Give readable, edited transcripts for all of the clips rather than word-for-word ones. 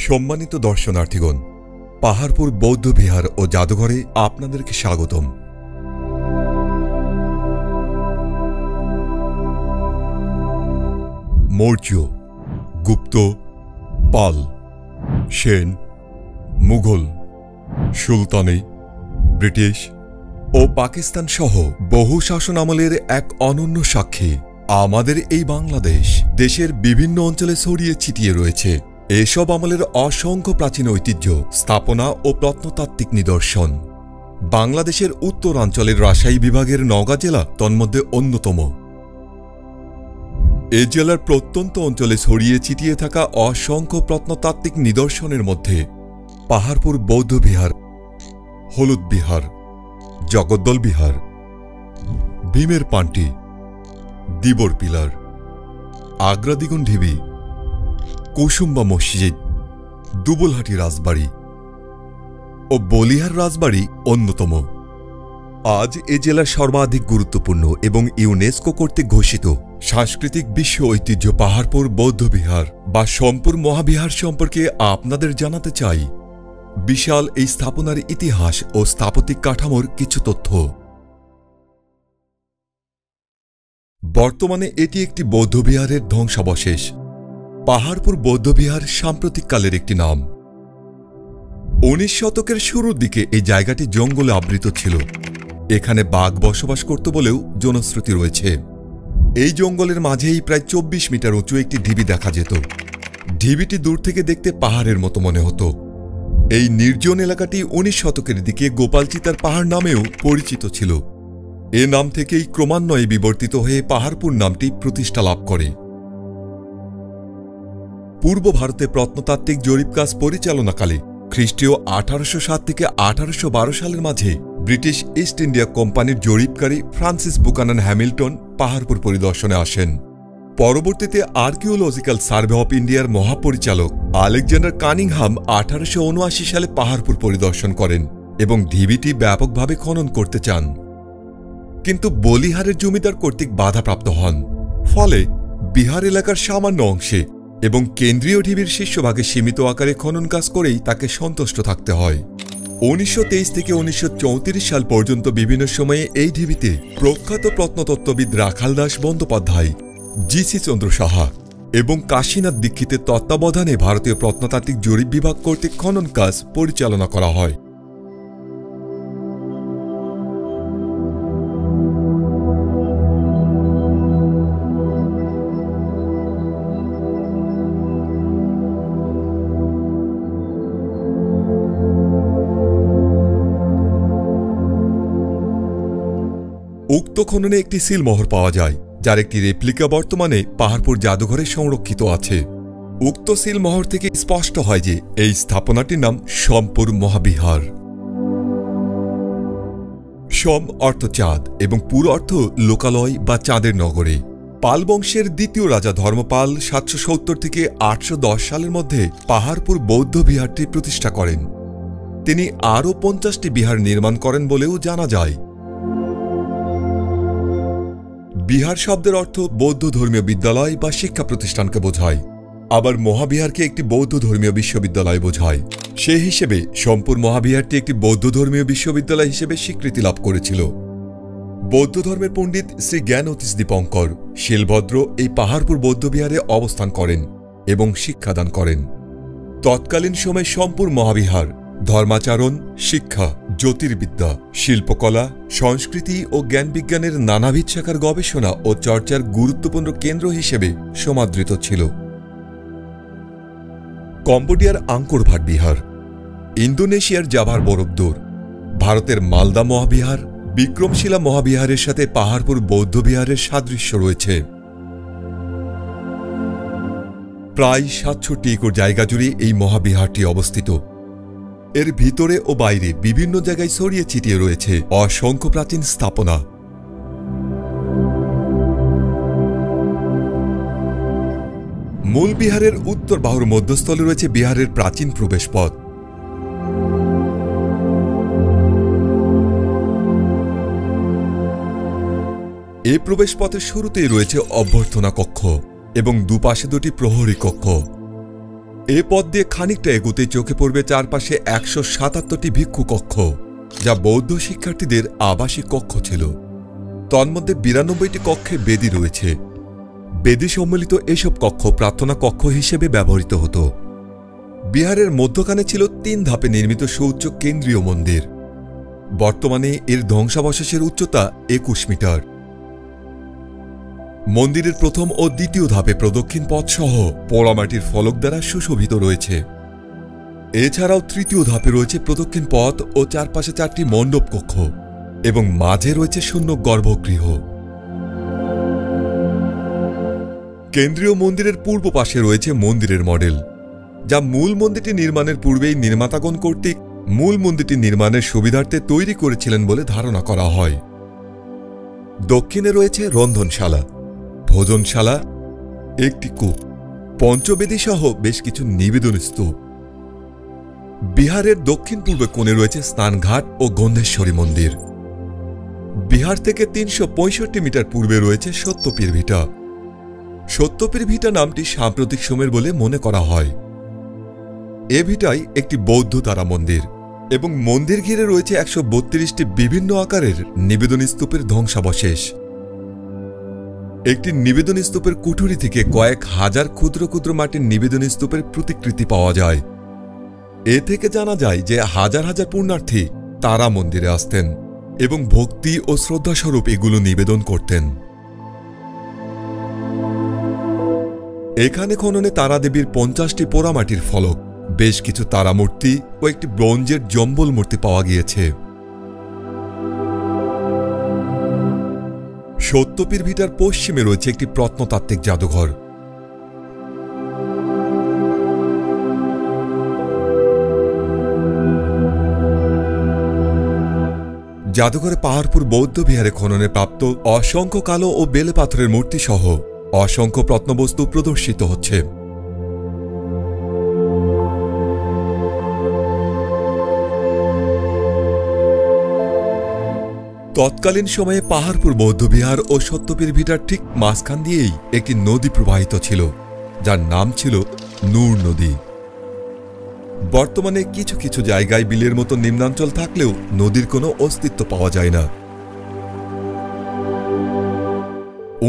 সম্মানিত দর্শনার্থীগণ, পাহাড়পুর বৌদ্ধ বিহার ও জাদুঘরে আপনাদেরকে স্বাগতম। মৌর্য, গুপ্ত, পাল, সেন, মুঘল, সুলতানি, ব্রিটিশ ও পাকিস্তান সহ বহু শাসন আমলের এক অনন্য সাক্ষী আমাদের এই বাংলাদেশ। দেশের বিভিন্ন অঞ্চলে ছড়িয়ে ছিটিয়ে রয়েছে এসব আমলের অসংখ্য প্রাচীন ঐতিহ্য, স্থাপনা ও প্রত্নতাত্ত্বিক নিদর্শন। বাংলাদেশের উত্তরাঞ্চলের রাজশাহী বিভাগের নওগাঁ জেলা তন্মধ্যে অন্যতম। এ জেলার প্রত্যন্ত অঞ্চলে ছড়িয়ে ছিটিয়ে থাকা অসংখ্য প্রত্নতাত্ত্বিক নিদর্শনের মধ্যে পাহাড়পুর বৌদ্ধ বিহার, হলুদ বিহার, জগদ্দল বিহার, ভীমের পান্টি, দিবর পিলার, আগ্রা দ্বিগুণ ঢিবি, কুসুম্বা মসজিদ, দুবলহাটি রাজবাড়ি ও বলিহার রাজবাড়ি অন্যতম। আজ এ জেলার সর্বাধিক গুরুত্বপূর্ণ এবং ইউনেস্কো কর্তৃক ঘোষিত সাংস্কৃতিক বিশ্ব ঐতিহ্য পাহাড়পুর বৌদ্ধ বিহার বা সোমপুর মহাবিহার সম্পর্কে আপনাদের জানাতে চাই বিশাল এই স্থাপনার ইতিহাস ও স্থাপত্যিক কাঠামোর কিছু তথ্য। বর্তমানে এটি একটি বৌদ্ধবিহারের ধ্বংসাবশেষ। পাহাড়পুর বৌদ্ধবিহার সাম্প্রতিককালের একটি নাম। 19 শতকের শুরুর দিকে এই জায়গাটি জঙ্গলে আবৃত ছিল। এখানে বাঘ বসবাস করত বলেও জনশ্রুতি রয়েছে। এই জঙ্গলের মাঝেই প্রায় 24 মিটার উঁচু একটি ঢিবি দেখা যেত। ঢিবিটি দূর থেকে দেখতে পাহাড়ের মতো মনে হতো। এই নির্জন এলাকাটি 19 শতকের দিকে গোপালচিতার পাহাড় নামেও পরিচিত ছিল। এ নাম থেকেই ক্রমান্বয়ে বিবর্তিত হয়ে পাহাড়পুর নামটি প্রতিষ্ঠা লাভ করে। পূর্ব ভারতে প্রত্নতাত্ত্বিক জরিপ কাজ পরিচালনাকালে খ্রিস্টীয় 1807 থেকে 1812 সালের মাঝে ব্রিটিশ ইস্ট ইন্ডিয়া কোম্পানির জরিপকারী ফ্রান্সিস বুকানান হ্যামিল্টন পাহাড়পুর পরিদর্শনে আসেন। পরবর্তীতে আর্কিওলজিক্যাল সার্ভে অফ ইন্ডিয়ার মহাপরিচালক আলেকজান্ডার কানিংহাম 1879 সালে পাহাড়পুর পরিদর্শন করেন এবং ঢিবিটি ব্যাপকভাবে খনন করতে চান, কিন্তু বলিহারের জমিদার কর্তৃক বাধাপ্রাপ্ত হন। ফলে বিহার এলাকার সামান্য অংশে এবং কেন্দ্রীয় ঢিবির শীর্ষভাগে সীমিত আকারে খনন কাজ করেই তাকে সন্তুষ্ট থাকতে হয়। 1923 থেকে 1934 সাল পর্যন্ত বিভিন্ন সময়ে এই ঢিবিতে প্রখ্যাত প্রত্নতত্ত্ববিদ রাখাল দাস বন্দ্যোপাধ্যায়, জি.সি. চন্দ্র সাহা এবং কাশীনাথ দীক্ষিতের তত্ত্বাবধানে ভারতীয় প্রত্নতাত্ত্বিক জরিপ বিভাগ কর্তৃক খনন কাজ পরিচালনা করা হয়। উক্ত খননে একটি সিলমোহর পাওয়া যায়, যার একটি রেপ্লিকা বর্তমানে পাহাড়পুর জাদুঘরে সংরক্ষিত আছে। উক্ত সিলমোহর থেকে স্পষ্ট হয় যে এই স্থাপনাটির নাম সোমপুর মহাবিহার। সোম অর্থ চাঁদ এবং পুর অর্থ লোকালয় বা চাঁদের নগরে। পাল বংশের দ্বিতীয় রাজা ধর্মপাল 770 থেকে 810 সালের মধ্যে পাহাড়পুর বৌদ্ধ বিহারটি প্রতিষ্ঠা করেন। তিনি আরও 50টি বিহার নির্মাণ করেন বলেও জানা যায়। বিহার শব্দের অর্থ বৌদ্ধ ধর্মীয় বিদ্যালয় বা শিক্ষা প্রতিষ্ঠানকে বোঝায়, আবার মহাবিহারকে একটি বৌদ্ধ ধর্মীয় বিশ্ববিদ্যালয় বোঝায়। সে হিসেবে সোমপুর মহাবিহারটি একটি বৌদ্ধ ধর্মীয় বিশ্ববিদ্যালয় হিসেবে স্বীকৃতি লাভ করেছিল। বৌদ্ধ ধর্মের পণ্ডিত শ্রী জ্ঞানতীশ দীপঙ্কর শিলভদ্র এই পাহাড়পুর বৌদ্ধবিহারে অবস্থান করেন এবং শিক্ষাদান করেন। তৎকালীন সময়ে সোমপুর মহাবিহার ধর্মাচরণ, শিক্ষা, জ্যোতির্বিদ্যা, শিল্পকলা, সংস্কৃতি ও জ্ঞানবিজ্ঞানের নানাবিধ শাখার গবেষণা ও চর্চার গুরুত্বপূর্ণ কেন্দ্র হিসেবে সমাদৃত ছিল। কম্বোডিয়ার আঙ্কোর ভাট বিহার, ইন্দোনেশিয়ার জাভার বরফদৌর, ভারতের মালদা মহাবিহার, বিক্রমশিলা মহাবিহারের সাথে পাহাড়পুর বৌদ্ধ বিহারের সাদৃশ্য রয়েছে। প্রায় 67 একর জায়গা জুড়ে এই মহাবিহারটি অবস্থিত। এর ভিতরে ও বাইরে বিভিন্ন জায়গায় ছড়িয়ে ছিটিয়ে রয়েছে অসংখ্য প্রাচীন স্থাপনা। মূল বিহারের উত্তর বাহুর মধ্যস্থলে রয়েছে বিহারের প্রাচীন প্রবেশপথ। এই প্রবেশপথের শুরুতেই রয়েছে অভ্যর্থনা কক্ষ এবং দুপাশে দুটি প্রহরী কক্ষ। এ পথ দিয়ে খানিকটা এগোতেই চোখে পড়বে চারপাশে ১৭৭টি ভিক্ষু কক্ষ, যা বৌদ্ধ শিক্ষার্থীদের আবাসিক কক্ষ ছিল। তন্মধ্যে ৯২টি কক্ষে বেদি রয়েছে। বেদি সম্মিলিত এসব কক্ষ প্রার্থনা কক্ষ হিসেবে ব্যবহৃত হতো। বিহারের মধ্যখানে ছিল ৩ ধাপে নির্মিত সুউচ্চ কেন্দ্রীয় মন্দির। বর্তমানে এর ধ্বংসাবশেষের উচ্চতা ২১ মিটার। মন্দিরের প্রথম ও দ্বিতীয় ধাপে প্রদক্ষিণ পথ সহ পোড়ামাটির ফলক দ্বারা সুশোভিত রয়েছে। এছাড়াও তৃতীয় ধাপে রয়েছে প্রদক্ষিণ পথ ও চারপাশে ৪টি মণ্ডপ কক্ষ এবং মাঝে রয়েছে শূন্য গর্ভগৃহ। কেন্দ্রীয় মন্দিরের পূর্ব পাশে রয়েছে মন্দিরের মডেল, যা মূল মন্দিরটি নির্মাণের পূর্বেই নির্মাতাগণ কর্তৃক মূল মন্দিরটি নির্মাণের সুবিধার্থে তৈরি করেছিলেন বলে ধারণা করা হয়। দক্ষিণে রয়েছে রন্ধনশালা, ভোজনশালা, একটি কূপ, পঞ্চবেদী সহ বেশ কিছু নিবেদন স্তূপ। বিহারের দক্ষিণ পূর্বে কোণে রয়েছে স্নানঘাট ও গন্ধেশ্বরী মন্দির। বিহার থেকে ৩৬৫ মিটার পূর্বে রয়েছে সত্যপীর ভিটা। সত্যপীর ভিটা নামটি সাম্প্রতিক সময়ের বলে মনে করা হয়। এ ভিটায় একটি বৌদ্ধ তারা মন্দির এবং মন্দির ঘিরে রয়েছে ১৩২টি বিভিন্ন আকারের নিবেদন স্তূপের ধ্বংসাবশেষ। একটি নিবেদন স্তূপের কুঠুরি থেকে কয়েক হাজার ক্ষুদ্র ক্ষুদ্র মাটির নিবেদন স্তূপের প্রতিকৃতি পাওয়া যায়। এ থেকে জানা যায় যে হাজার হাজার পুণ্যার্থী তারা মন্দিরে আসতেন এবং ভক্তি ও শ্রদ্ধাস্বরূপ এগুলো নিবেদন করতেন। এখানে খননে তারা দেবীর ৫০টি পোড়ামাটির ফলক, বেশ কিছু তারা মূর্তি ও একটি ব্রোঞ্জের জম্বল মূর্তি পাওয়া গিয়েছে। সত্যপীর ভিটার পশ্চিমে রয়েছে একটি প্রত্নতাত্ত্বিক জাদুঘর। জাদুঘরে পাহাড়পুর বৌদ্ধ বিহারে খননে প্রাপ্ত অসংখ্য কালো ও বেলে পাথরের মূর্তি সহ অসংখ্য প্রত্নবস্তু প্রদর্শিত হচ্ছে। তৎকালীন সময়ে পাহাড়পুর বৌদ্ধবিহার ও সত্যপীর ভিটার ঠিক মাঝখান দিয়েই একটি নদী প্রবাহিত ছিল, যার নাম ছিল নূর নদী। বর্তমানে কিছু কিছু জায়গায় বিলের মতো নিম্নাঞ্চল থাকলেও নদীর কোনো অস্তিত্ব পাওয়া যায় না।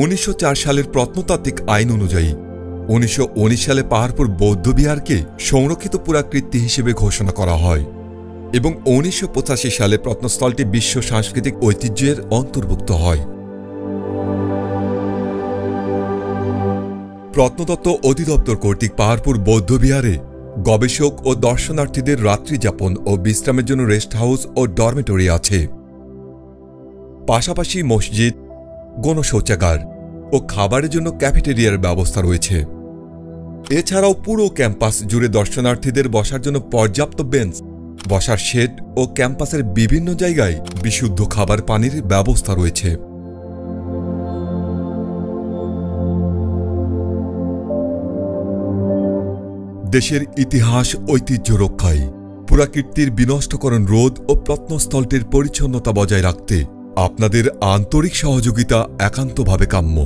১৯০৪ সালের প্রত্নতাত্ত্বিক আইন অনুযায়ী ১৯১৯ সালে পাহাড়পুর বৌদ্ধবিহারকে সংরক্ষিত পুরাকীর্তি হিসেবে ঘোষণা করা হয় এবং ১৯৮৫ সালে প্রত্নস্থলটি বিশ্ব সাংস্কৃতিক ঐতিহ্যের অন্তর্ভুক্ত হয়। প্রত্নতত্ত্ব অধিদপ্তর কর্তৃক পাহাড়পুর বৌদ্ধবিহারে গবেষক ও দর্শনার্থীদের রাত্রি যাপন ও বিশ্রামের জন্য রেস্ট হাউস ও ডরমেটরি আছে। পাশাপাশি মসজিদ, গণশৌচাগার ও খাবারের জন্য ক্যাফেটেরিয়ার ব্যবস্থা রয়েছে। এছাড়াও পুরো ক্যাম্পাস জুড়ে দর্শনার্থীদের বসার জন্য পর্যাপ্ত বেঞ্চ, বসার শেড ও ক্যাম্পাসের বিভিন্ন জায়গায় বিশুদ্ধ খাবার পানির ব্যবস্থা রয়েছে। দেশের ইতিহাস ঐতিহ্য রক্ষায়, পুরাকীর্তির বিনষ্টকরণ রোধ ও প্রত্নস্থলটির পরিচ্ছন্নতা বজায় রাখতে আপনাদের আন্তরিক সহযোগিতা একান্তভাবে কাম্য।